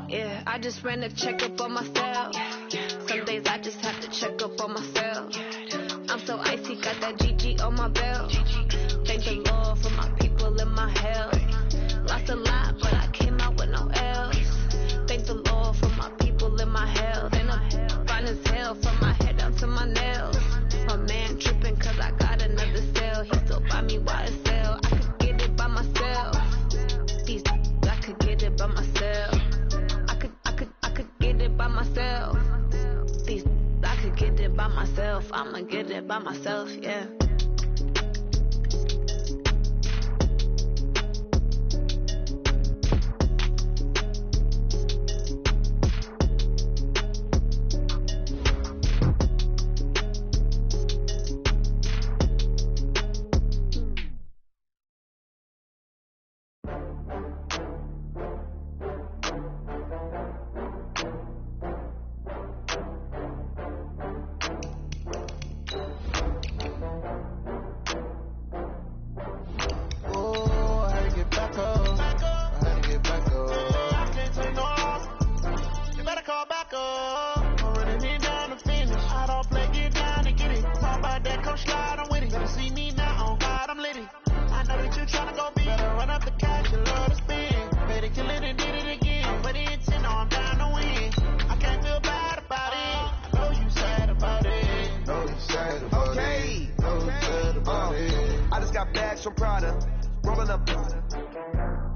Yeah, I just ran a checkup on myself. Some days I just have to check up on myself. I'm so icy, got that GG on my belt. Thank the Lord for my people and my health. Lost a lot, but I came out with no L's. Thank the Lord for my people and my health. And I'm fine as hell from my head down to my nails. My man tripping cause I got another cell. He still buy me YSL. I could get it by myself. These I could get it by myself. I could get it by myself. These I could get it by myself. I'ma get it by myself, yeah.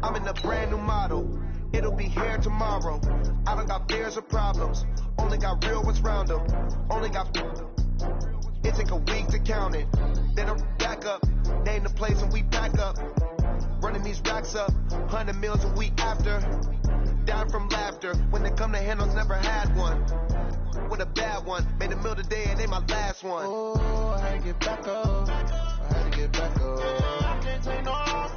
I'm in a brand new model. It'll be here tomorrow. I don't got fears or problems. Only got real ones round them. Only got. It take a week to count it. Then I'm back up. Name the place and we back up. Running these racks up. 100 meals a week after. Down from laughter. When they come to handles, never had one. With a bad one. Made a meal today and ain't my last one. Oh, I had to get back up. I had to get back up. I can't take no off.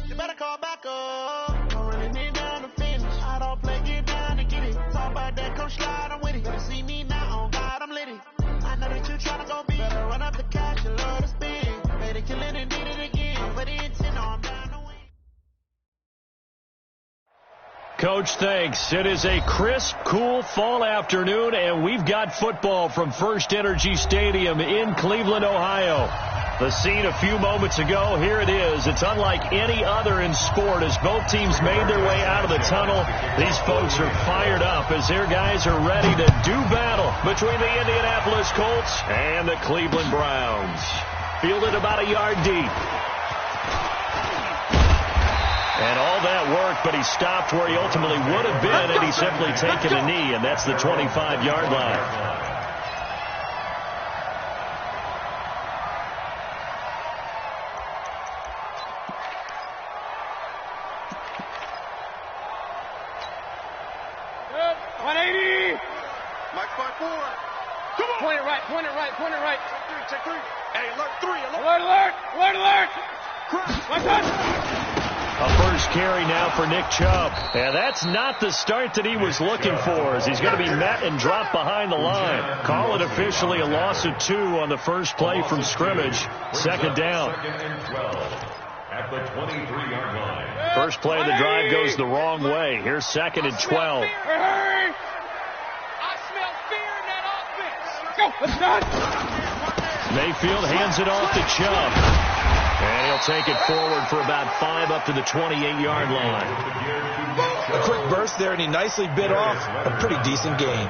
You better call back up. I'm running it down to finish. I don't play, get down to get it. Talk about that, come slide, I'm with it. Better see me now, on God, I'm litty. I know that you tryna go big. Better run up the cash, you love to spin. Made it, kill it, and did it again. But the intent, I'm down to win. Coach, thanks. It is a crisp, cool fall afternoon, and we've got football from First Energy Stadium in Cleveland, Ohio. The scene a few moments ago, here it is. It's unlike any other in sport as both teams made their way out of the tunnel. These folks are fired up as their guys are ready to do battle between the Indianapolis Colts and the Cleveland Browns. Fielded about a yard deep. And all that worked, but he stopped where he ultimately would have been had he simply taken a knee, and that's the 25-yard line. Point it right. Check three. Hey, alert three. Alert. A first carry now for Nick Chubb. And that's not the start that he was looking for, as he's going to be met and dropped behind the line. Call it officially a loss of 2 on the first play from scrimmage. Second down. At the 23-yard line. First play of the drive goes the wrong way. Here's 2nd and 12. Hurry! I smell fear in that offense. Go, let's go. Mayfield hands it off to Chubb. And he'll take it forward for about 5 up to the 28-yard line. A quick burst there, and he nicely bit off a pretty decent gain.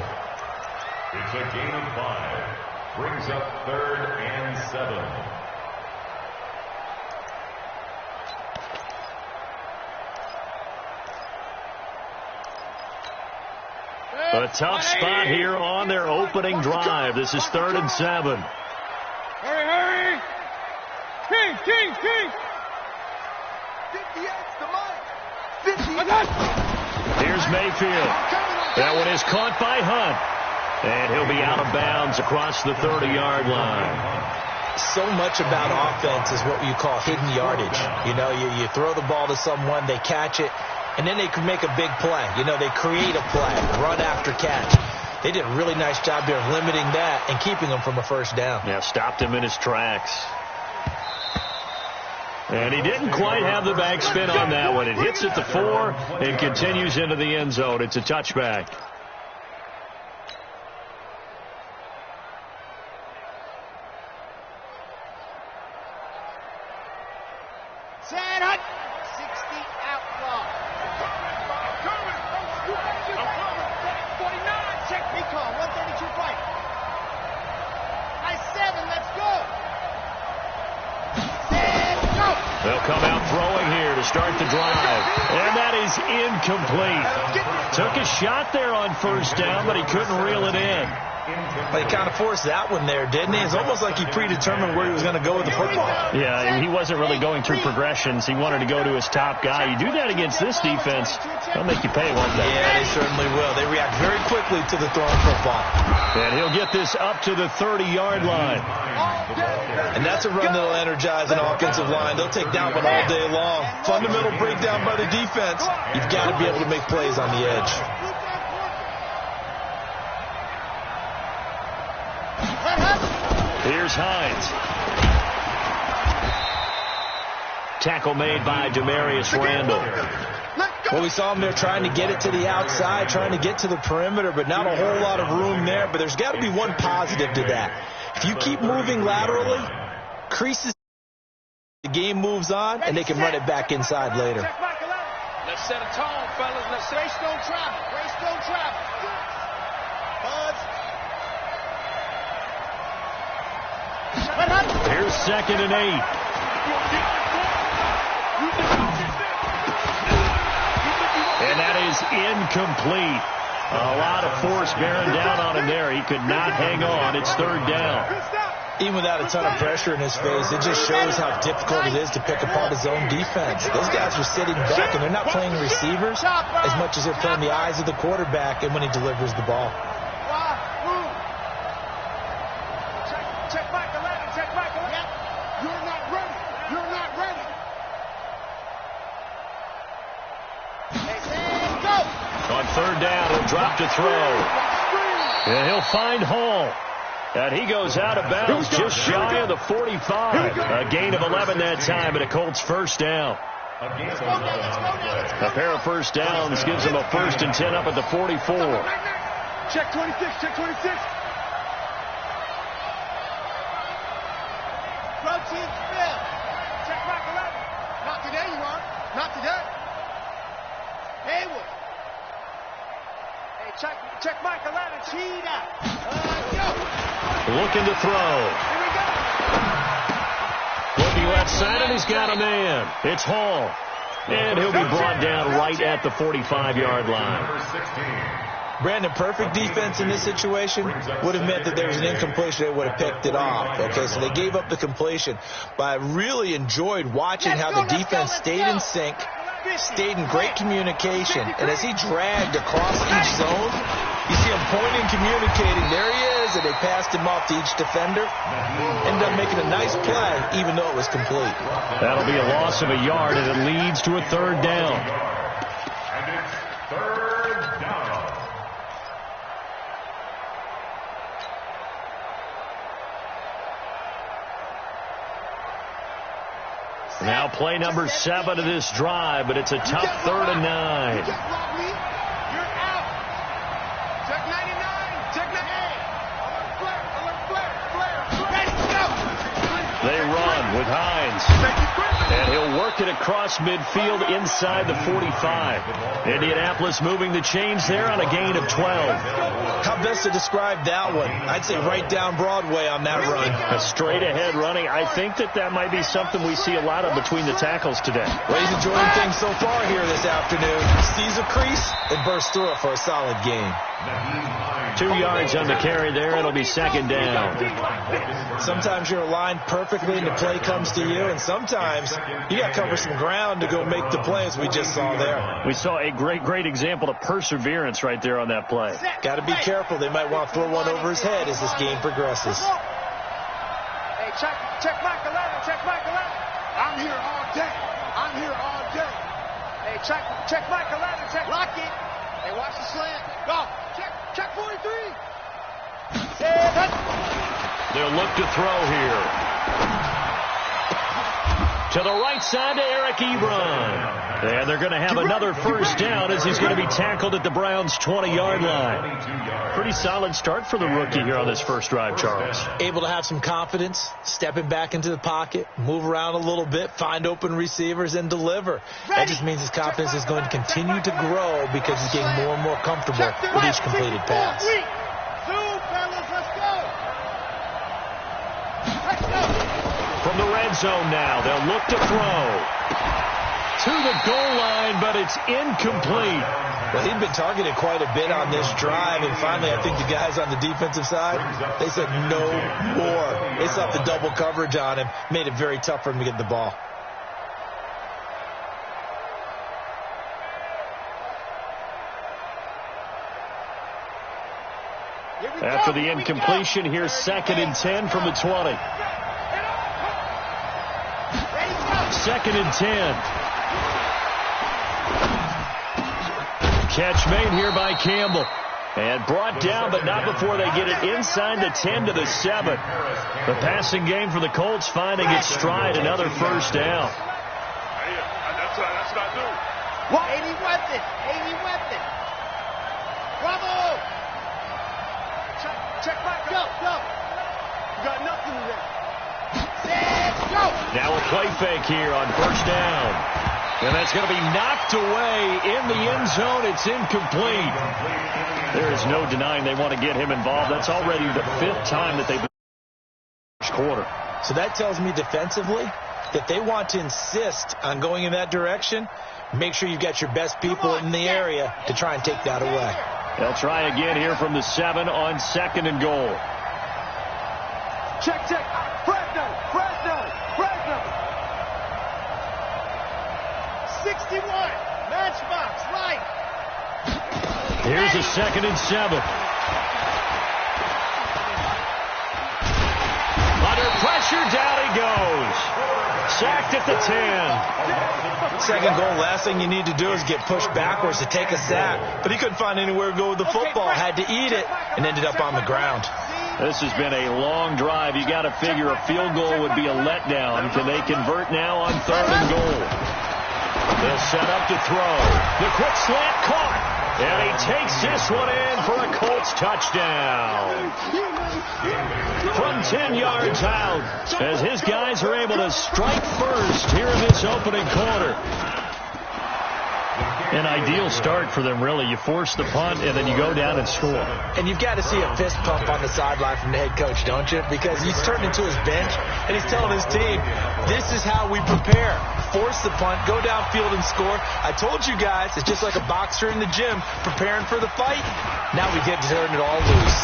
It's a gain of 5. Brings up 3rd and 7. A tough spot here on their opening drive. This is 3rd and 7. Hurry! King! 50. Here's Mayfield. That one is caught by Hunt. And he'll be out of bounds across the 30-yard line. So much about offense is what you call hidden yardage. You know, you throw the ball to someone, they catch it, and then they can make a big play. You know, they create a play, run after catch. They did a really nice job there of limiting that and keeping him from a first down. Yeah, stopped him in his tracks. And he didn't quite have the backspin on that one. It hits at the 4 and continues into the end zone. It's a touchback. They'll come out throwing here to start the drive. And that is incomplete. Took a shot there on first down, but he couldn't reel it in. Well, he kind of forced that one there, didn't he? It's almost like he predetermined where he was going to go with the football. Yeah, he wasn't really going through progressions. He wanted to go to his top guy. You do that against this defense, they'll make you pay one day. Yeah, they certainly will. They react very quickly to the thrown football. And he'll get this up to the 30-yard line. And that's a run that'll energize an offensive line. They'll take that one all day long. Fundamental breakdown by the defense. You've got to be able to make plays on the edge. Here's Hines. Tackle made by Demarius Randall. Well, we saw him there trying to get it to the outside, trying to get to the perimeter, but not a whole lot of room there. But there's got to be one positive to that. If you keep moving laterally, creases, the game moves on, and they can run it back inside later. Let's set a tone, fellas. Let's say race don't travel. Race don't travel. Buzz. Here's 2nd and 8. And that is incomplete. A lot of force bearing down on him there. He could not hang on. It's 3rd down. Even without a ton of pressure in his face, it just shows how difficult it is to pick apart his own defense. Those guys are sitting back, and they're not playing receivers as much as they're playing the eyes of the quarterback and when he delivers the ball. Check back 11. Check back 11. You're not ready. You're not ready. Hey, go. On 3rd down, he'll drop to throw. And he'll find Hall. And he goes out of bounds just shy of the 45. A gain of 11 that time, and a Colts first down. A pair of first downs gives him a 1st and 10 up at the 44. Check 26. Check 26. Protein spill. Check back 11. Not today, you are. Not today. Haywood. Hey, check back 11. Cheat out. Go. Looking to throw. Here we go. Looking left side, and he's got a man. It's Hall. And he'll be brought down right at the 45-yard line. Brandon, perfect defense in this situation would have meant that there was an incompletion. They would have picked it off. Okay, so they gave up the completion. But I really enjoyed watching how the defense stayed in sync, stayed in great communication. And as he dragged across each zone, you see him pointing, communicating. There he is, and they passed him off to each defender. Ended up making a nice play, even though it was complete. That'll be a loss of a yard, and it leads to a 3rd down. And it's 3rd down. Now play number 7 of this drive, but it's a tough 3rd and 9. You're out. Check 99. Check 98. Alert flare. Ready to go. They run with Hines. And he'll work it across midfield inside the 45. Indianapolis moving the chains there on a gain of 12. How best to describe that one? I'd say right down Broadway on that run. A straight-ahead running. I think that might be something we see a lot of between the tackles today. Well, he's enjoying things so far here this afternoon. Sees a crease and bursts through it for a solid gain. 2 yards on the carry there. It'll be 2nd down. Sometimes you're aligned perfectly and the play comes to you, and sometimes you got to cover some ground to go make the play, as we just saw there. We saw a great example of perseverance right there on that play. Got to be careful. They might want to throw one over his head as this game progresses. Hey, check back 11. Check back 11. I'm here all day. I'm here all day. Hey, check back 11. Check. Lock it. Hey, watch the slant. Go. Check 43. They'll look to throw here. To the right side to Eric Ebron. And they're going to have another first down as he's going to be tackled at the Browns' 20-yard line. Pretty solid start for the rookie here on this first drive, Charles. Able to have some confidence, stepping back into the pocket, move around a little bit, find open receivers, and deliver. That just means his confidence is going to continue to grow because he's getting more and more comfortable with each completed pass. From the red zone now, they'll look to throw. To the goal line, but it's incomplete. Well, he'd been targeted quite a bit on this drive, and finally I think the guys on the defensive side, they said no more. They stopped the double coverage on him, made it very tough for him to get the ball. After the incompletion, here's 2nd and 10 from the 20. 2nd and 10. Catch made here by Campbell. And brought down, but not before they get it inside the 10 to the 7. The passing game for the Colts finding its stride, another first down. That's what I do. What? 80 weapon. Bravo! Check back. Go. You got nothing to that. Go. Now a play fake here on first down. And that's going to be knocked away in the end zone. It's incomplete. There is no denying they want to get him involved. That's already the 5th time that they've been in the first quarter. So that tells me defensively that they want to insist on going in that direction. Make sure you've got your best people in the area to try and take that away. They'll try again here from the 7 on 2nd and goal. Check. Fresno. 61. Matchbox, right. Here's a 2nd and 7. Under pressure, down he goes. Sacked at the 10. Second goal, last thing you need to do is get pushed backwards to take a sack. But he couldn't find anywhere to go with the football. Had to eat it and ended up on the ground. This has been a long drive. You got to figure a field goal would be a letdown. Can they convert now on 3rd and goal? They'll set up to throw. The quick slant caught. And he takes this one in for a Colts touchdown. From 10 yards out, as his guys are able to strike first here in this opening quarter. An ideal start for them, really. You force the punt, and then you go down and score. And you've got to see a fist pump on the sideline from the head coach, don't you? Because he's turned into his bench, and he's telling his team, this is how we prepare. Force the punt, go downfield and score. I told you guys, it's just like a boxer in the gym preparing for the fight. Now we get to turn it all loose.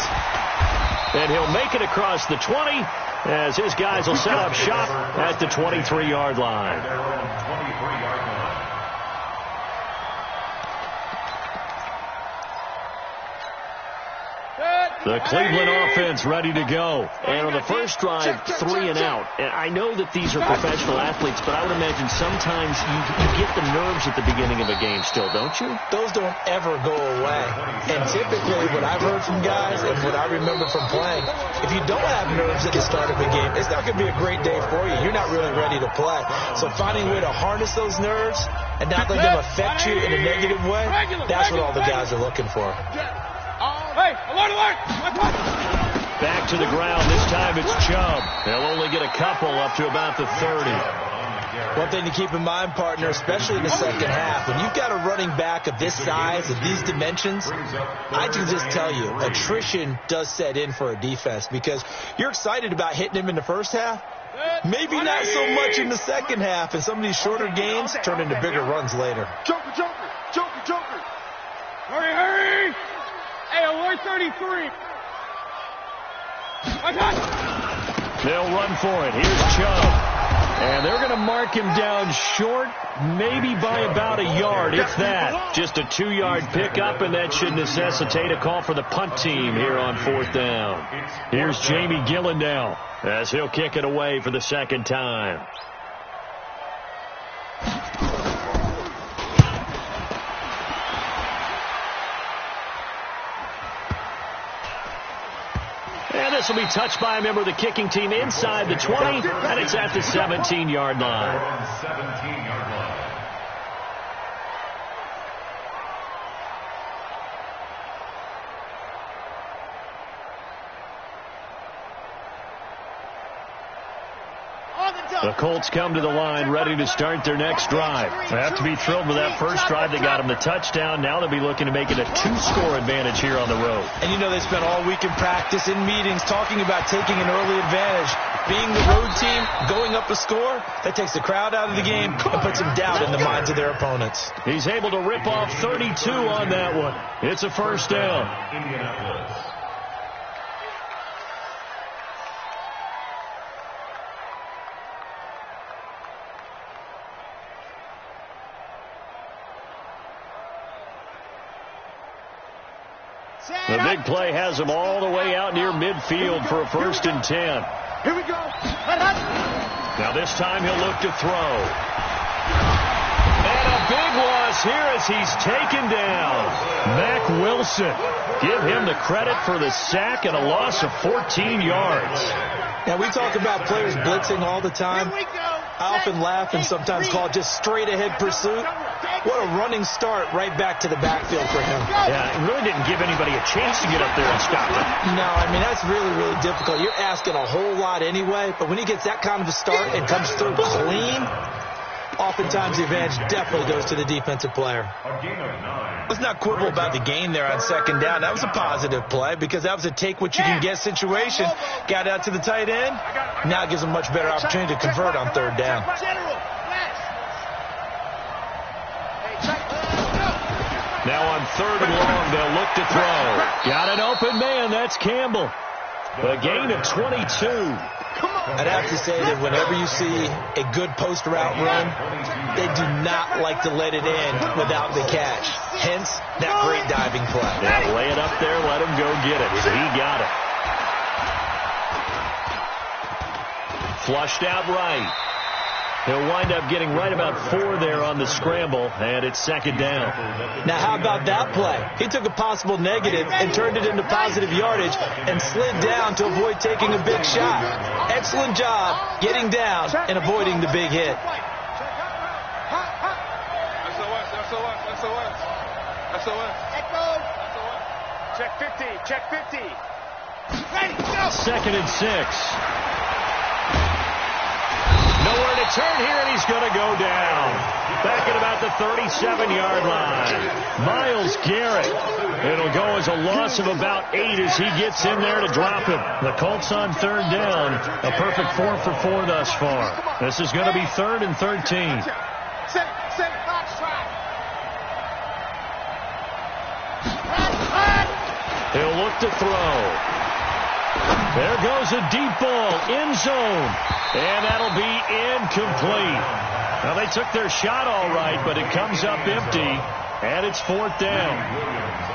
And he'll make it across the 20 as his guys will set up shop at the 23-yard line. The Cleveland offense ready to go. And on the first drive, 3 and out. And I know that these are professional athletes, but I would imagine sometimes you get the nerves at the beginning of a game still, don't you? Those don't ever go away. And typically what I've heard from guys and what I remember from playing, if you don't have nerves at the start of a game, it's not going to be a great day for you. You're not really ready to play. So finding a way to harness those nerves and not let them affect you in a negative way, that's what all the guys are looking for. Hey, alert! Back to the ground. This time it's Chubb. They'll only get a couple up to about the 30. One thing to keep in mind, partner, especially in the second half, when you've got a running back of this size, of these dimensions, I can just tell you, attrition does set in for a defense because you're excited about hitting him in the first half. Maybe not so much in the second half, and some of these shorter gains turn into bigger runs later. Joker. Hurry! Hey, alert 33. They'll run for it. Here's Chubb. And they're going to mark him down short, maybe by about a yard, if that. Just a 2-yard pickup, and that should necessitate a call for the punt team here on 4th down. Here's Jamie Gillen now, as he'll kick it away for the second time. And this will be touched by a member of the kicking team inside the 20, and it's at the 17-yard line. 17-yard line. The Colts come to the line ready to start their next drive. They have to be thrilled with that first drive. They got them the touchdown. Now they'll be looking to make it a 2-score advantage here on the road. And you know they spent all week in practice, in meetings, talking about taking an early advantage. Being the road team, going up a score, that takes the crowd out of the game and puts some doubt in the minds of their opponents. He's able to rip off 32 on that one. It's a first down. Indianapolis. The big play has him all the way out near midfield for a 1st and 10. Here we go. Now this time he'll look to throw. And a big loss here as he's taken down. Mack Wilson. Give him the credit for the sack and a loss of 14 yards. Now we talk about players blitzing all the time. I often laugh and sometimes call it just straight-ahead pursuit. What a running start right back to the backfield for him. Yeah, it really didn't give anybody a chance to get up there and stop him. No, I mean, that's really, really difficult. You're asking a whole lot anyway, but when he gets that kind of a start and comes through clean, oftentimes the advantage definitely goes to the defensive player. A gain of 9. Let's not quibble about the gain there on 2nd down. That was a positive play because that was a take-what-you-can-get situation. Got out to the tight end. Now it gives him a much better opportunity to convert on 3rd down. Now on 3rd and long, they'll look to throw. Got an open man. That's Campbell. A gain of 22. I'd have to say that whenever you see a good post route run, they do not like to let it in without the catch. Hence, that great diving play. Yeah, lay it up there, let him go get it. He got it. Flushed out right. He'll wind up getting right about 4 there on the scramble, and it's 2nd down. Now, how about that play? He took a possible negative and turned it into positive yardage and slid down to avoid taking a big shot. Excellent job getting down and avoiding the big hit. SOS. Check 50. Check 50. Ready, go. 2nd and 6. Nowhere to turn here, and he's going to go down. Back at about the 37-yard line. Myles Garrett. It'll go as a loss of about 8 as he gets in there to drop him. The Colts on 3rd down. A perfect 4 for 4 thus far. This is going to be 3rd and 13. He'll look to throw. There goes a deep ball, end zone, and that'll be incomplete. Now, they took their shot all right, but it comes up empty, and it's 4th down.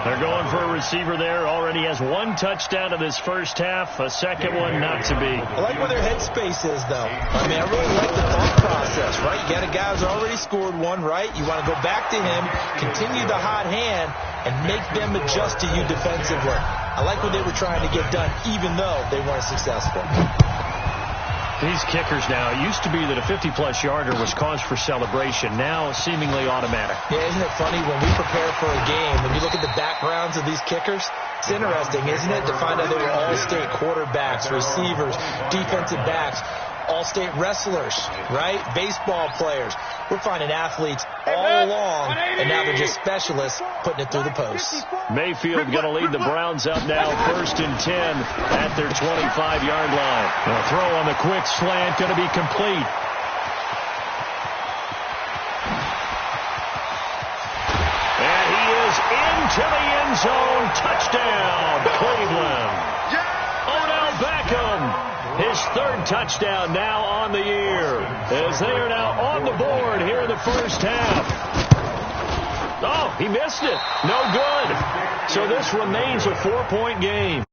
They're going for a receiver there. Already has 1 touchdown in this first half, a 2nd one not to be. I like where their headspace is, though. I mean, I really like the thought process, right? You got a guy who's already scored 1, right? You want to go back to him, continue the hot hand, and make them adjust to you defensively. I like what they were trying to get done, even though they weren't successful. These kickers now, it used to be that a 50-plus yarder was cause for celebration. Now, seemingly automatic. Yeah, isn't it funny when we prepare for a game, when you look at the backgrounds of these kickers, it's interesting, isn't it, to find out they were all-state quarterbacks, receivers, defensive backs, all-state wrestlers, right? Baseball players. We're finding athletes all along, and now they're just specialists putting it through the posts. Mayfield going to lead the Browns up now, 1st and 10 at their 25-yard line. The throw on the quick slant going to be complete. And he is into the end zone. Touchdown, Cleveland. Odell Beckham. His 3rd touchdown now on the year, as they are now on the board here in the first half. Oh, he missed it. No good. So this remains a 4-point game.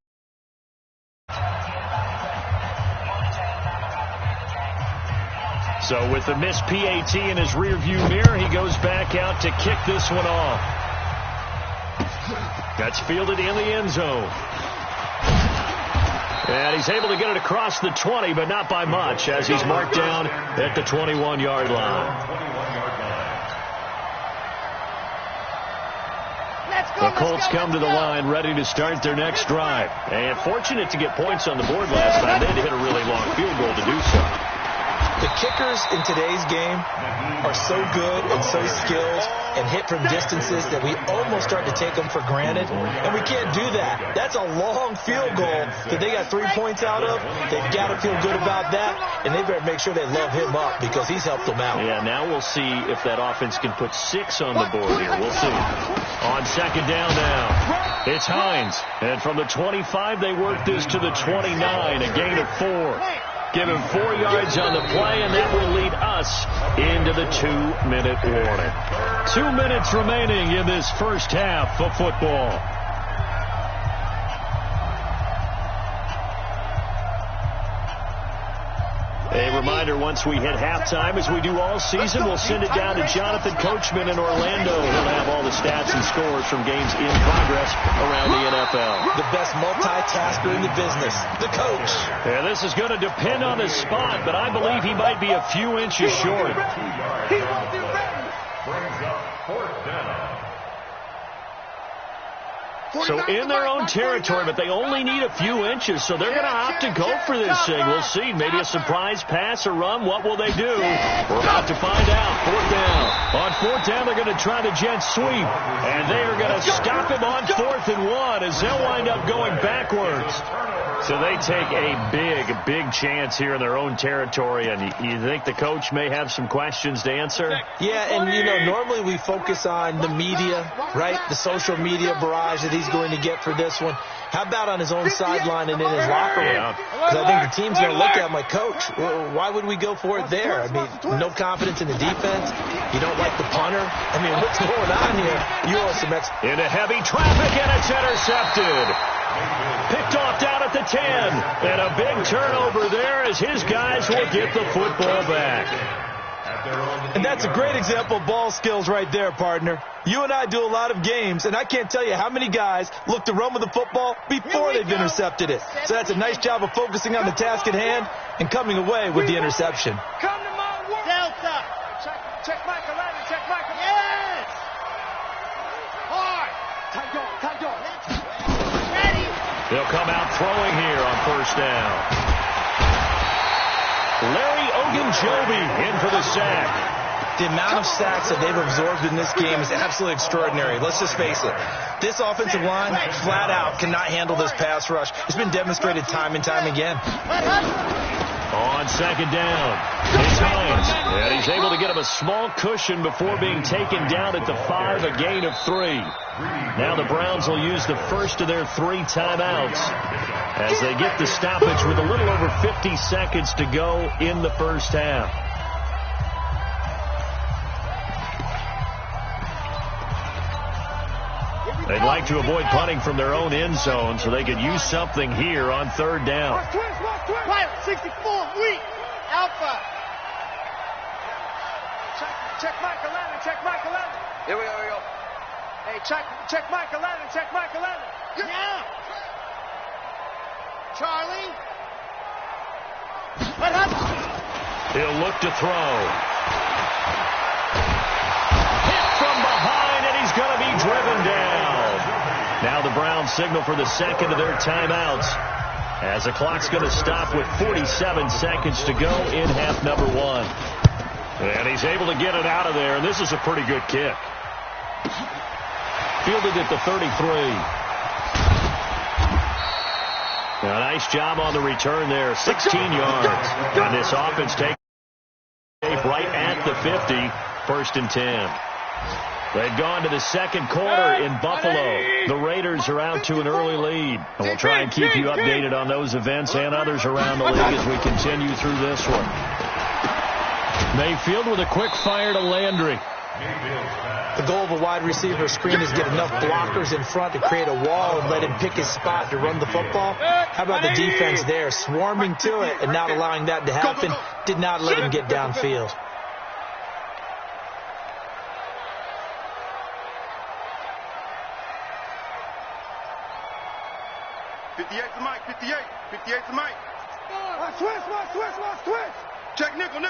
So with the missed PAT in his rearview mirror, he goes back out to kick this one off. That's fielded in the end zone. And he's able to get it across the 20, but not by much, as he's marked down at the 21-yard line. The Colts come to the line ready to start their next drive. And fortunate to get points on the board last time. They had to hit a really long field goal to do so. The kickers in today's game are so good and so skilled and hit from distances that we almost start to take them for granted. And we can't do that. That's a long field goal that they got 3 points out of. They've got to feel good about that. And they better make sure they love him up because he's helped them out. Yeah, now we'll see if that offense can put 6 on the board here. We'll see. On second down now, it's Hines. And from the 25, they work this to the 29, a gain of 4. Give him 4 yards on the play, and that will lead us into the 2-minute warning. 2 minutes remaining in this first half of football. A reminder, once we hit halftime, as we do all season, we'll send it down to Jonathan Coachman in Orlando. He'll have all the stats and scores from games in progress around the NFL. The best multitasker in the business, the coach. Yeah, this is going to depend on his spot, but I believe he might be a few inches short. Brings up fourth down. So in their own territory, but they only need a few inches, so they're going to opt to go for this thing. We'll see. Maybe a surprise pass or run. What will they do? We're about to find out. Fourth down. On fourth down, they're going to try the jet sweep, and they are going to stop him on 4th and 1 as they'll wind up going backwards. So they take a big chance here in their own territory, and you think the coach may have some questions to answer? Yeah, and, you know, normally we focus on the media, right? The social media barrage that he's going to get for this one. How about on his own sideline and in his locker room? Because I think the team's going to look at him like, Coach, why would we go for it there? I mean, no confidence in the defense. You don't like the punter. I mean, what's going on here? You owe some into heavy traffic, and it's intercepted. Picked off down at the 10. And a big turnover there as his guys will get the football back. And that's a great example of ball skills right there, partner. You and I do a lot of games, and I can't tell you how many guys look to run with the football before they've intercepted it. So that's a nice job of focusing on the task at hand and coming away with the interception. Come to my work. Delta. Check Michael Allen. Check Michael. Yes. Hard. Tight door. Ready. They'll come out throwing here on first down. Larry Ogunjobi in for the sack. The amount of sacks that they've absorbed in this game is absolutely extraordinary. Let's just face it. This offensive line, flat out, cannot handle this pass rush. It's been demonstrated time and time again. On second down, it's Hines. And he's able to get him a small cushion before being taken down at the 5, a gain of 3. Now the Browns will use the first of their 3 timeouts as they get the stoppage with a little over 50 seconds to go in the first half. They'd like to avoid punting from their own end zone so they could use something here on third down. Quiet, 64, weak, alpha. Check Michael Allen. Here we go. Hey, check Michael Allen. Yeah. Charlie. What happened? He'll look to throw. Hit from behind, and he's going to be driven down. Now the Browns signal for the second of their timeouts as the clock's going to stop with 47 seconds to go in half number 1. And he's able to get it out of there, and this is a pretty good kick. Fielded at the 33. A nice job on the return there, 16 yards. And this offense takes right at the 50, 1st and 10. They've gone to the second quarter in Buffalo. The Raiders are out to an early lead. And we'll try and keep you updated on those events and others around the league as we continue through this one. Mayfield with a quick fire to Landry. The goal of a wide receiver screen is get enough blockers in front to create a wall and let him pick his spot to run the football. How about the defense there, swarming to it and not allowing that to happen? Did not let him get downfield. 58 to Mike, 58. 58 to Mike. Switch. Check nickel.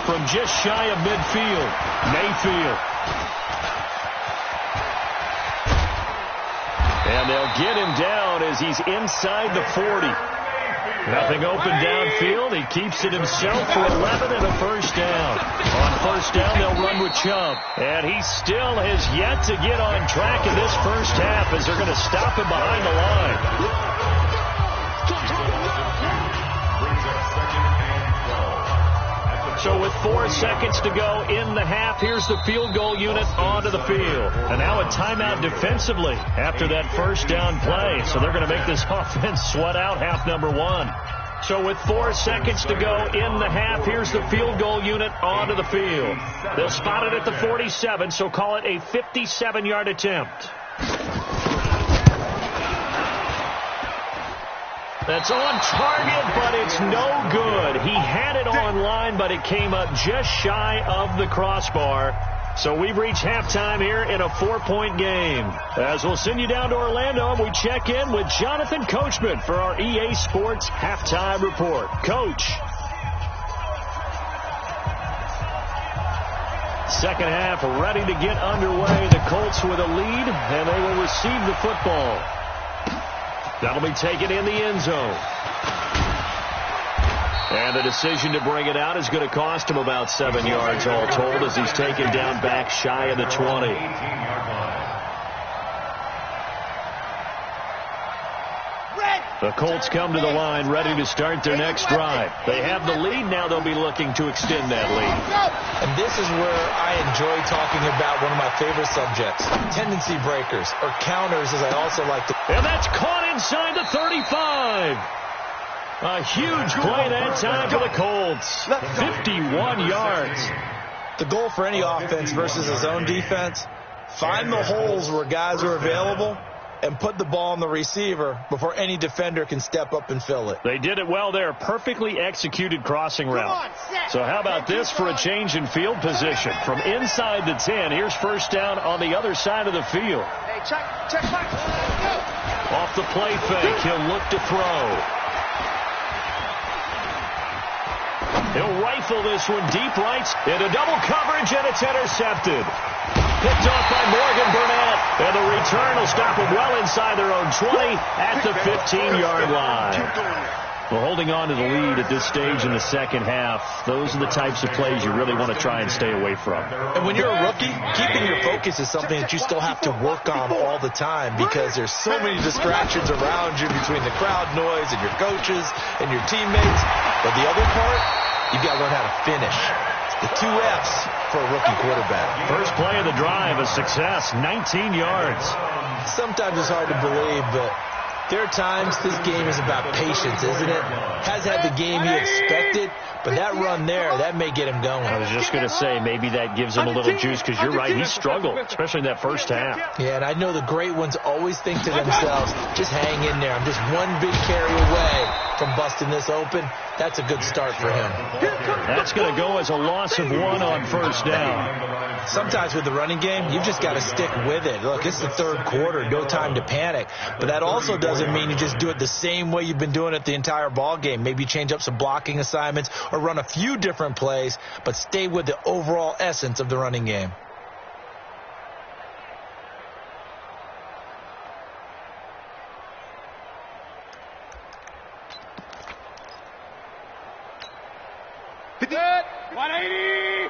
From just shy of midfield, Mayfield. And they'll get him down as he's inside the 40. Nothing open downfield. He keeps it himself for 11 and a first down. On first down, they'll run with Chubb. And he still has yet to get on track in this first half as they're going to stop him behind the line. So with 4 seconds to go in the half, here's the field goal unit onto the field. And now a timeout defensively after that first down play. So they're going to make this offense sweat out half number 1. So with 4 seconds to go in the half, here's the field goal unit onto the field. They'll spot it at the 47, so call it a 57-yard attempt. That's on target, but it's no good. He had it online, but it came up just shy of the crossbar. So we've reached halftime here in a 4-point game. As we'll send you down to Orlando, and we check in with Jonathan Coachman for our EA Sports Halftime Report. Coach. Second half ready to get underway. The Colts with a lead, and they will receive the football. That'll be taken in the end zone. And the decision to bring it out is going to cost him about 7 yards all told as he's taken down back shy of the 20. The Colts come to the line ready to start their next drive. They have the lead. Now they'll be looking to extend that lead. And this is where I enjoy talking about one of my favorite subjects, tendency breakers, or counters, as I also like to. And that's caught inside the 35. A huge play that time for the Colts. 51 yards. The goal for any offense versus a zone defense, find the holes where guys are available and put the ball on the receiver before any defender can step up and fill it. They did it well there. Perfectly executed crossing route. So how about this for a change in field position? From inside the 10, here's first down on the other side of the field. Hey, check, Mike. Off the play fake, he'll look to throw. He'll rifle this one deep right into double coverage, and it's intercepted. Picked off by Morgan Burnett, and the return will stop them well inside their own 20 at the 15-yard line. Well, holding on to the lead at this stage in the second half, those are the types of plays you really want to try and stay away from. And when you're a rookie, keeping your focus is something that you still have to work on all the time because there's so many distractions around you between the crowd noise and your coaches and your teammates. But the other part, you've got to learn how to finish. The 2 F's for a rookie quarterback. First play of the drive, a success, 19 yards. Sometimes it's hard to believe, but there are times this game is about patience, isn't it? Has had the game he expected, but that run there, that may get him going. I was just going to say, maybe that gives him a little juice, because you're right, he struggled, especially in that first half. Yeah, and I know the great ones always think to themselves, just hang in there. I'm just one big carry away from busting this open. That's a good start for him. That's going to go as a loss of 1 on first down. Sometimes with the running game, you've just got to stick with it. Look, it's the third quarter, no time to panic. But that also doesn't mean you just do it the same way you've been doing it the entire ball game. Maybe change up some blocking assignments or run a few different plays, but stay with the overall essence of the running game. Good. 180.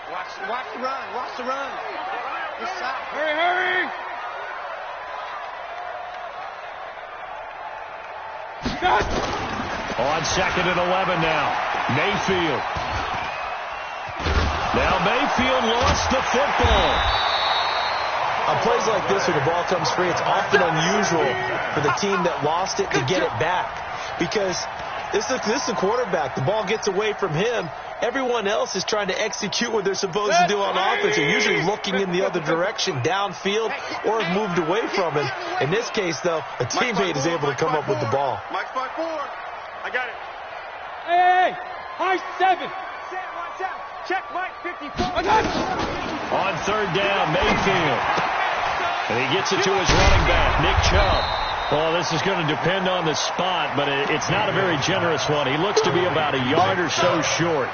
Watch the run. Watch the run. This side. Hurry. On 2nd and 11 now. Mayfield. Now Mayfield lost the football. On plays like this, when the ball comes free, it's often unusual for the team that lost it to get it back. Because this is the quarterback. The ball gets away from him. Everyone else is trying to execute what they're supposed to do on offense. They're usually looking in the other direction, downfield, or have moved away from him. In this case, though, a teammate is able to come up with the ball. Mike 5-4. I got it. Hey, high 7. Watch out. Check Mike 54. I got it. On third down, Mayfield. And he gets it to his running back, Nick Chubb. Well, this is going to depend on the spot, but it's not a very generous one. He looks to be about a yard or so short.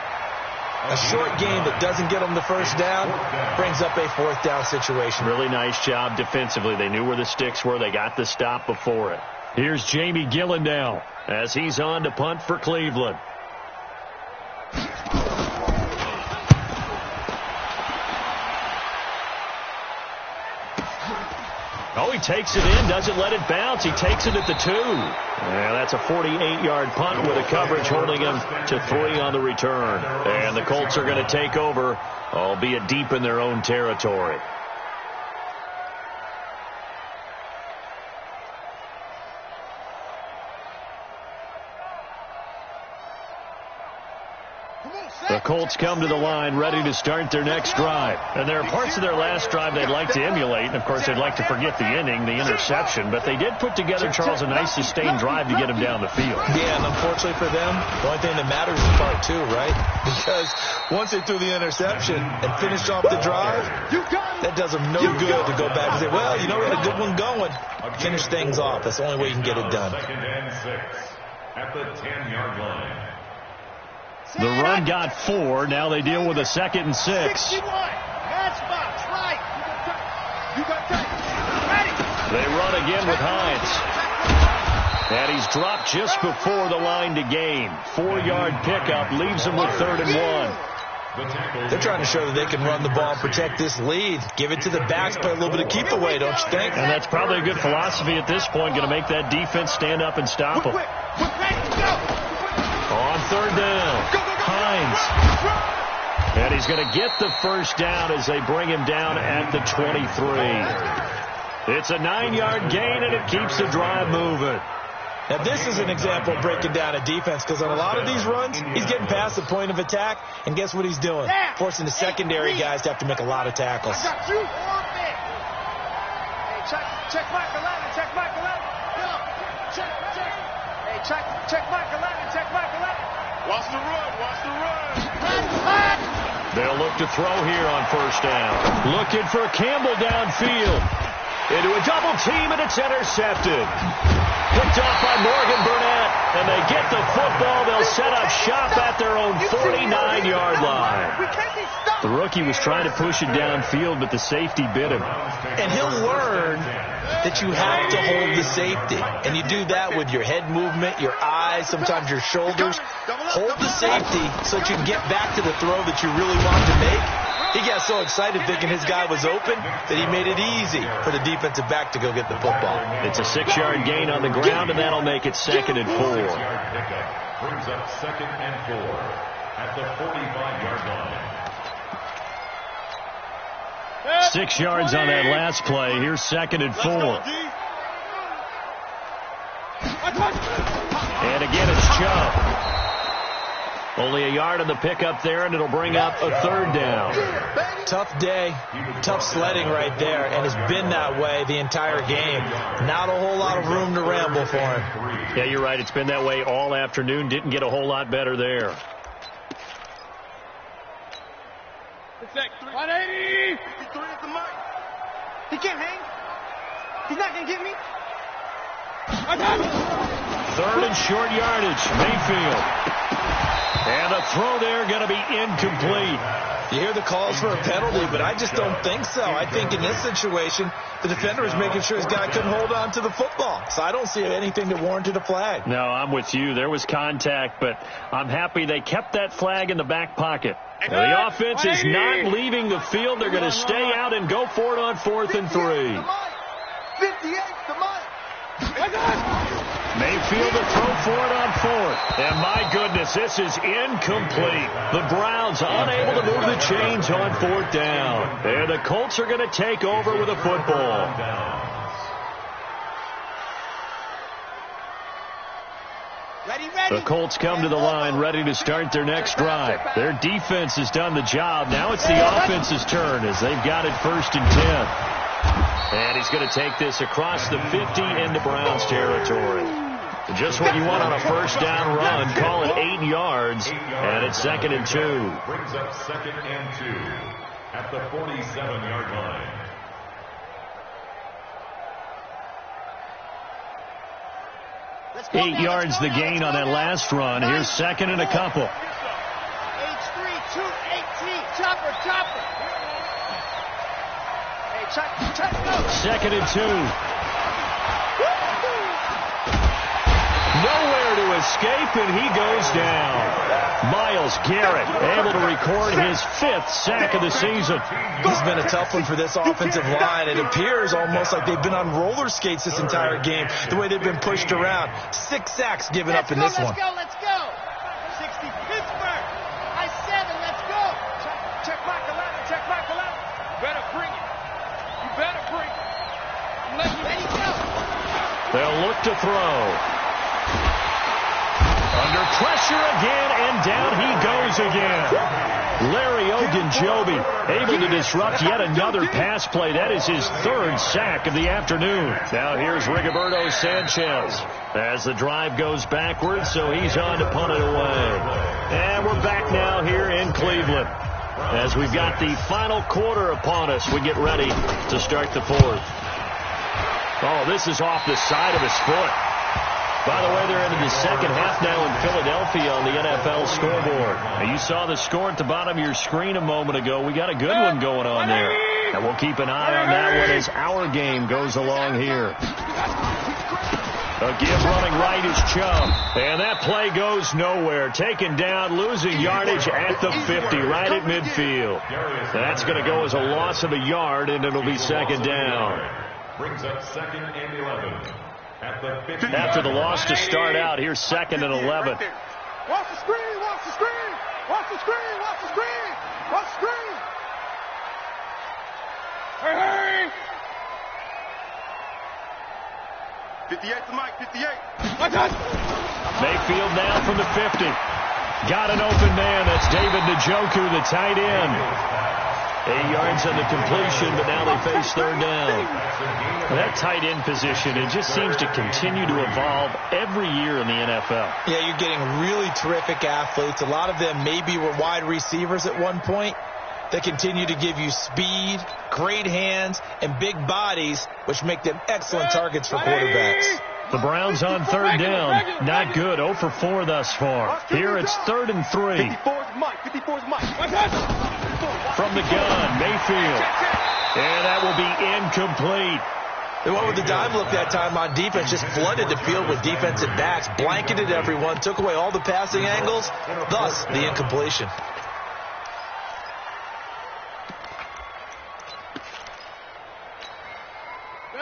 A short game that doesn't get them the first down brings up a fourth down situation. Really nice job defensively. They knew where the sticks were. They got the stop before it. Here's Jamie Gillen now as he's on to punt for Cleveland. Oh, he takes it in, doesn't let it bounce. He takes it at the 2. And that's a 48-yard punt with a coverage holding him to 3 on the return. And the Colts are going to take over, albeit deep in their own territory. The Colts come to the line ready to start their next drive. And there are parts of their last drive they'd like to emulate. And, of course, they'd like to forget the inning, the interception. But they did put together, Charles, a nice sustained drive to get him down the field. Yeah, and unfortunately for them, the only thing that matters is part 2, right? Because once they threw the interception and finished off the drive, that does them no good to go back and say, well, you know, we had a good one going. Finish things off. That's the only way you can get it done. 2nd and 6 at the 10-yard line. The run got 4. Now they deal with a 2nd and 6. 61. Pass box, right. You got time. Ready. They run again with Hines. And he's dropped just before the line to gain. 4-yard pickup leaves him with 3rd and 1. They're trying to show that they can run the ball and protect this lead. Give it to the backs, play a little bit of keep away, don't you think? And that's probably a good philosophy at this point, going to make that defense stand up and stop them. On 3rd down, Hines. And he's going to get the first down as they bring him down at the 23. It's a 9-yard gain, and it keeps the drive moving. Now, this is an example of breaking down a defense, because on a lot of these runs, he's getting past the point of attack, and guess what he's doing? Forcing the secondary guys to have to make a lot of tackles. I got you. Hey, check Michael Allen, check Michael Allen. Check. Hey, check Michael Allen, check Michael Allen. Watch the run. They'll look to throw here on 1st down. Looking for Campbell downfield. Into a double team, and it's intercepted. Picked off by Morgan Burnett, and they get the football. They'll set up shop at their own 49-yard line. The rookie was trying to push it downfield, but the safety bit him. And he'll learn that you have to hold the safety. And you do that with your head movement, your eyes, sometimes your shoulders. Hold the safety so that you can get back to the throw that you really want to make. He got so excited thinking his guy was open that he made it easy for the defensive back to go get the football. It's a 6-yard gain on the ground, and that'll make it 2nd and 4. Brings up 2nd and 4 at the 45-yard line. 6 yards on that last play. Here's 2nd and 4. And again, it's Chubb. Only a yard on the pickup there, and it'll bring up a 3rd down. Tough day, tough sledding right there, and it's been that way the entire game. Not a whole lot of room to ramble for him. Yeah, you're right. It's been that way all afternoon. Didn't get a whole lot better there. 180. He can't hang. He's not going to get me. 3rd and short yardage. Mayfield. And a throw there going to be incomplete. You hear the calls for a penalty, but I just don't think so. I think in this situation, the defender is making sure his guy couldn't hold on to the football. So I don't see anything that warranted a flag. No, I'm with you. There was contact, but I'm happy they kept that flag in the back pocket. The offense is not leaving the field. They're going to stay out and go for it on 4th and 3. 58 to Mike. Mayfield to throw for it on 4th. And my goodness, this is incomplete. The Browns unable to move the chains on 4th down. And the Colts are going to take over with a football. The Colts come to the line ready to start their next drive. Their defense has done the job. Now it's the offense's turn as they've got it 1st and 10. And he's going to take this across the 50 into Browns territory. Just what you want on a 1st down run. Call it 8 yards. And it's 2nd and 2. Brings up 2nd and 2 at the 47-yard line. 8 yards the gain on that last run. Here's second and a couple. H3, 218. Chopper. Hey, check, go. Second and 2. Nowhere to escape, and he goes down. Myles Garrett able to record his 5th sack of the season. This has been a tough one for this offensive line. It appears almost like they've been on roller skates this entire game, the way they've been pushed around. 6 sacks given up in this one. Let's go. 60, Pittsburgh. I said it, let's go. Check Michael Allen. You better bring it. Let him go. They'll look to throw. Under pressure again, and down he goes again. Larry Ogunjobi able to disrupt yet another pass play. That is his 3rd sack of the afternoon. Now here's Rigoberto Sanchez as the drive goes backwards, so he's on to punt it away. And we're back now here in Cleveland as we've got the final quarter upon us. We get ready to start the 4th. Oh, this is off the side of his foot. By the way, they're into the second half now in Philadelphia on the NFL scoreboard. Now, you saw the score at the bottom of your screen a moment ago. We got a good one going on there. And we'll keep an eye on that one as our game goes along here. A give running right is Chubb. And that play goes nowhere. Taken down, losing yardage at the 50, right at midfield. That's going to go as a loss of a yard, and it'll be second down. Brings up second and 11. After the loss to start out, here's second and 11. Watch the screen. Hey! 58 to Mike, 58. Mayfield now from the 50. Got an open man. That's David Njoku, the tight end. 8 yards on the completion, but now they face 3rd down. That tight end position, it just seems to continue to evolve every year in the NFL. Yeah, you're getting really terrific athletes. A lot of them maybe were wide receivers at one point. They continue to give you speed, great hands, and big bodies, which make them excellent targets for quarterbacks. The Browns on 3rd down. Not good. 0 for 4 thus far. Here it's 3rd and 3. 54's Mike. From the gun, Mayfield. And that will be incomplete. They went with the dime look that time on defense, just flooded the field with defensive backs, blanketed everyone, took away all the passing angles, thus the incompletion.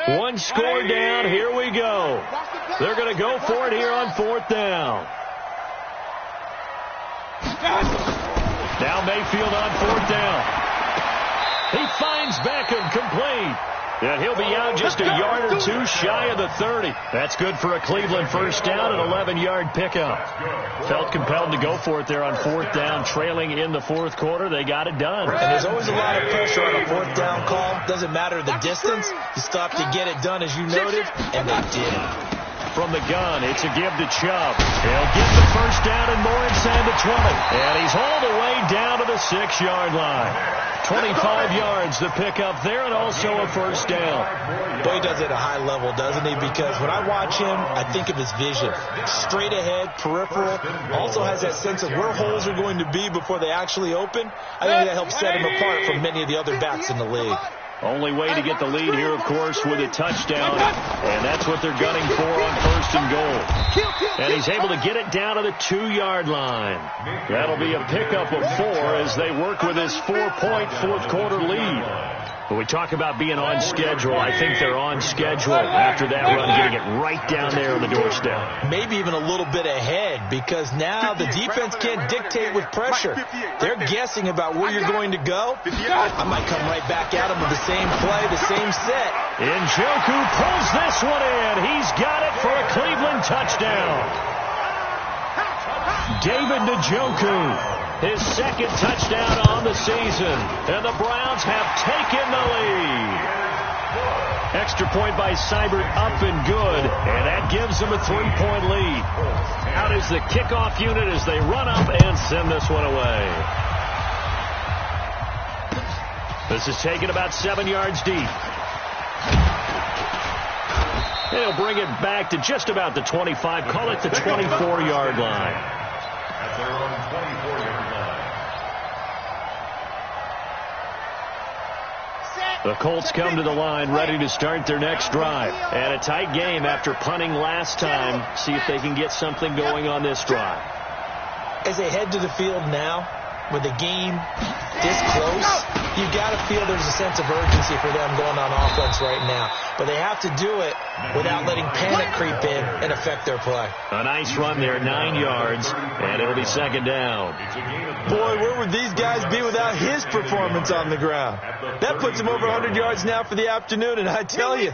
One score down. Here we go. They're going to go for it here on 4th down. Now Mayfield on 4th down. He finds Beckham, complete. And he'll be out just a yard or 2 shy of the 30. That's good for a Cleveland 1st down, an 11-yard pickup. Felt compelled to go for it there on 4th down, trailing in the 4th quarter. They got it done. And there's always a lot of pressure on a 4th down call. Doesn't matter the distance. You still have to get it done, as you noted, and they did. From the gun, it's a give to Chubb. He'll get the 1st down and more inside the 20. And he's all the way down to the 6-yard line. 25 yards the pickup there, and also a 1st down. Boy, he does it at a high level, doesn't he? Because when I watch him, I think of his vision. Straight ahead, peripheral. Also has that sense of where holes are going to be before they actually open. I think that helps set him apart from many of the other backs in the league. Only way to get the lead here, of course, with a touchdown. And that's what they're gunning for on 1st and goal. And he's able to get it down to the 2-yard line. That'll be a pickup of 4 as they work with this 4-point 4th quarter lead. When we talk about being on schedule, I think they're on schedule after that run, getting it right down there on the doorstep. Maybe even a little bit ahead, because now the defense can't dictate with pressure. They're guessing about where you're going to go. I might come right back at them with the same play, the same set. Njoku pulls this one in. He's got it for a Cleveland touchdown. David Njoku. His 2nd touchdown on the season. And the Browns have taken the lead. Extra point by Seibert, up and good. And that gives them a 3-point lead. Out is the kickoff unit as they run up and send this one away. This is taken about 7 yards deep. And he'll bring it back to just about the 25. Call it the 24-yard line. At their own 24-yard line. The Colts come to the line ready to start their next drive. And a tight game after punting last time. See if they can get something going on this drive. As they head to the field now, with the game this close, you've got to feel there's a sense of urgency for them going on offense right now. But they have to do it without letting panic creep in and affect their play. A nice run there, 9 yards, and it'll be second down. Boy, where would these guys be without his performance on the ground? That puts him over 100 yards now for the afternoon, and I tell you,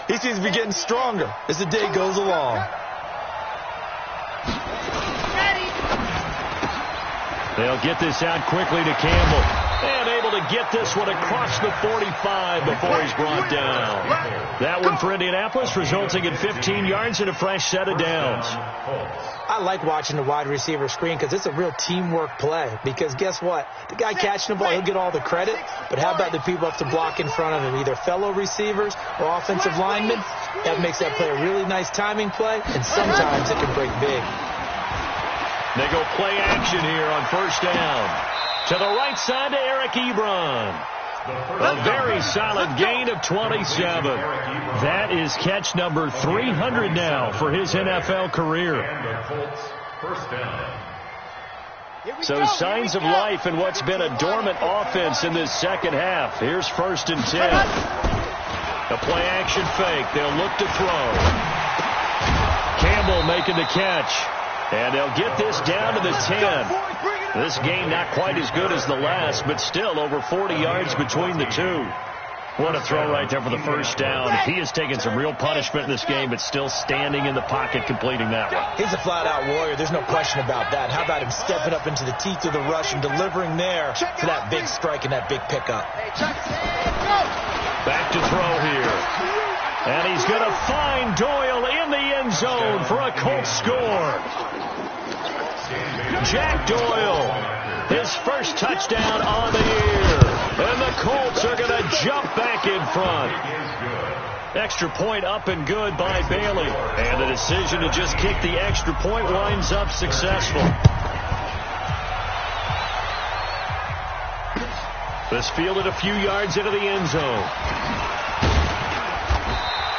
he seems to be getting stronger as the day goes along. They'll get this out quickly to Campbell. And able to get this one across the 45 before he's brought down. That one for Indianapolis, resulting in 15 yards and a fresh set of downs. I like watching the wide receiver screen because it's a real teamwork play. Because guess what? The guy catching the ball, he'll get all the credit. But how about the people up to block in front of him, either fellow receivers or offensive linemen? That makes that play a really nice timing play, and sometimes it can break big. They go play action here on first down. To the right side to Eric Ebron. A very solid gain of 27. That is catch number 300 now for his NFL career. So signs of life in what's been a dormant offense in this second half. Here's 1st and 10. A play action fake. They'll look to throw. Campbell making the catch. And they'll get this down to the 10. This game not quite as good as the last, but still over 40 yards between the two. What a throw right there for the first down. He has taken some real punishment in this game, but still standing in the pocket completing that one. He's a flat-out warrior. There's no question about that. How about him stepping up into the teeth of the rush and delivering there for that big strike and that big pickup. Back to throw here. And he's going to find Doyle in the end zone for a Colts score. Jack Doyle, his first touchdown on the year. And the Colts are going to jump back in front. Extra point up and good by Bailey. And the decision to just kick the extra point winds up successful. This fielded a few yards into the end zone.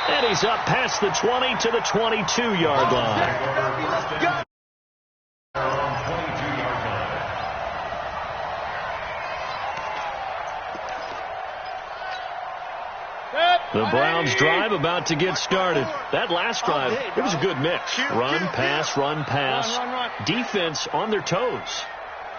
And he's up past the 20 to the 22-yard line. The Browns drive about to get started. That last drive, it was a good mix. Run, pass, run, pass. Defense on their toes.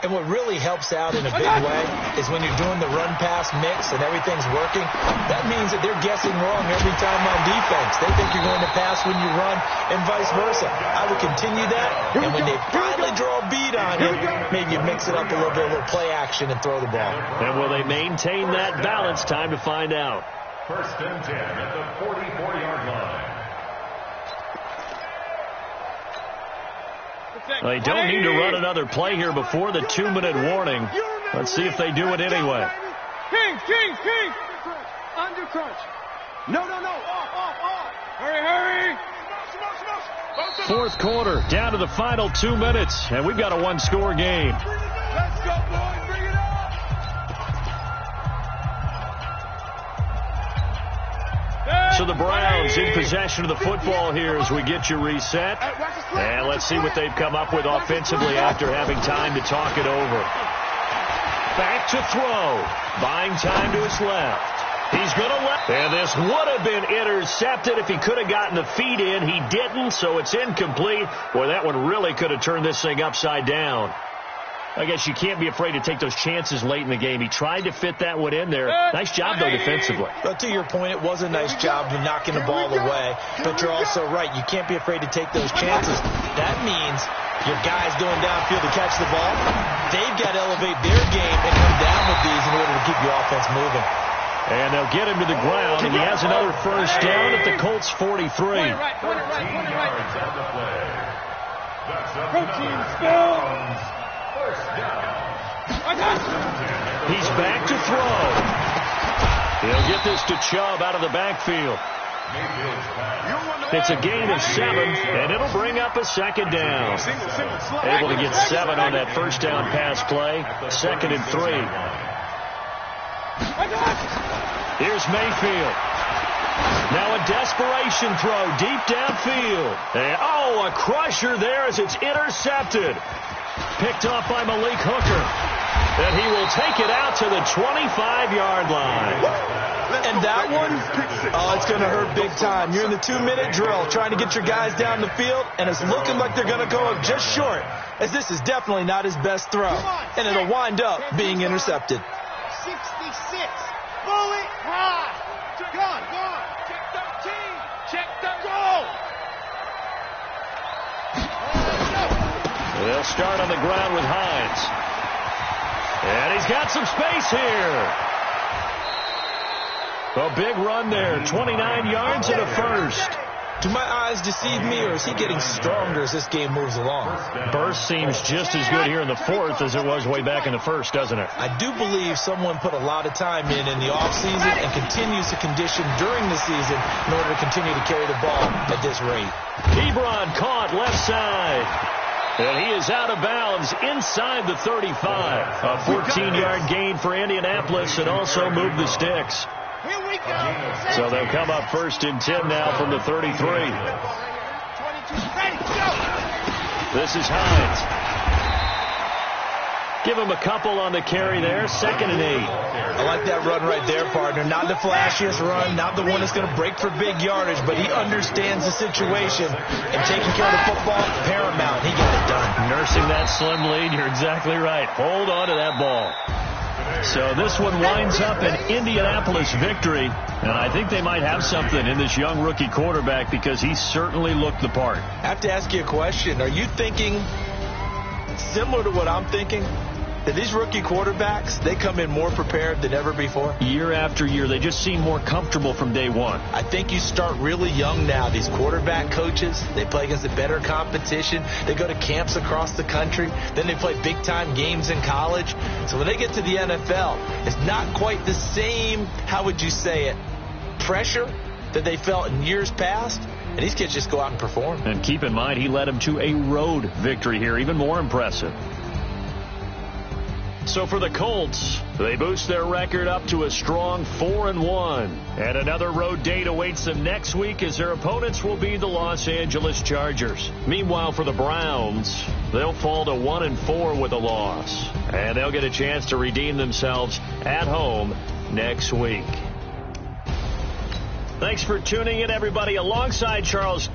And what really helps out in a big way is when you're doing the run-pass mix and everything's working, that means that they're guessing wrong every time on defense. They think you're going to pass when you run and vice versa. I would continue that, and when they finally draw a beat on you, maybe you mix it up a little bit, a little play action, and throw the ball. And will they maintain that balance? Time to find out. 1st and 10 at the 44-yard line. They don't need to run another play here before the 2-minute warning. Let's see if they do it anyway. King! Under crunch. No. Off. Hurry. 4th quarter, down to the final 2 minutes, and we've got a one-score game. Let's go, boys. Bring it up. So the Browns in possession of the football here as we get you reset. And let's see what they've come up with offensively after having time to talk it over. Back to throw. Buying time to his left. He's going to let. And this would have been intercepted if he could have gotten the feet in. He didn't, so it's incomplete. Boy, that one really could have turned this thing upside down. I guess you can't be afraid to take those chances late in the game. He tried to fit that one in there. Nice job, though, defensively. But to your point, it was a nice job of knocking the ball away. But you're also right. You can't be afraid to take those chances. That means your guys going downfield to catch the ball, they've got to elevate their game and come down with these in order to keep your offense moving. And they'll get him to the ground, and he has another first down at the Colts 43. Point it right. Protein spill. He's back to throw. He'll get this to Chubb out of the backfield. It's a gain of 7, and it'll bring up a second down. Able to get 7 on that first down pass play. 2nd and 3. Here's Mayfield. Now a desperation throw deep downfield. And, a crusher there as it's intercepted. Picked off by Malik Hooker. And he will take it out to the 25-yard line. And that one, it's going to hurt big time. You're in the 2-minute drill trying to get your guys down the field, and it's looking like they're going to go up just short, as this is definitely not his best throw. And it'll wind up being intercepted. 66. Bullet high. Gone. Check 13. Go. They'll start on the ground with Hines. And he's got some space here. A big run there, 29 yards and a first. Do my eyes deceive me, or is he getting stronger as this game moves along? Burst seems just as good here in the 4th as it was way back in the 1st, doesn't it? I do believe someone put a lot of time in the offseason and continues to condition during the season in order to continue to carry the ball at this rate. Ebron caught left side. And he is out of bounds inside the 35. A 14-yard gain for Indianapolis and also moved the sticks. Here we go. So they'll come up 1st and 10 now from the 33. 22. Ready, go. This is Hines. Give him a couple on the carry there. 2nd and 8. I like that run right there, partner. Not the flashiest run, not the one that's going to break for big yardage, but he understands the situation, and taking care of the football, paramount. He got it done. Nursing that slim lead, you're exactly right. Hold on to that ball. So this one winds up an Indianapolis victory, and I think they might have something in this young rookie quarterback because he certainly looked the part. I have to ask you a question. Are you thinking similar to what I'm thinking? That these rookie quarterbacks, they come in more prepared than ever before? Year after year, they just seem more comfortable from day one. I think you start really young now. These quarterback coaches, they play against the better competition. They go to camps across the country. Then they play big-time games in college. So when they get to the NFL, it's not quite the same, how would you say it, pressure that they felt in years past. And these kids just go out and perform. And keep in mind, he led them to a road victory here, even more impressive. So for the Colts, they boost their record up to a strong 4-1. And another road date awaits them next week as their opponents will be the Los Angeles Chargers. Meanwhile, for the Browns, they'll fall to 1-4 with a loss. And they'll get a chance to redeem themselves at home next week. Thanks for tuning in, everybody. Alongside Charles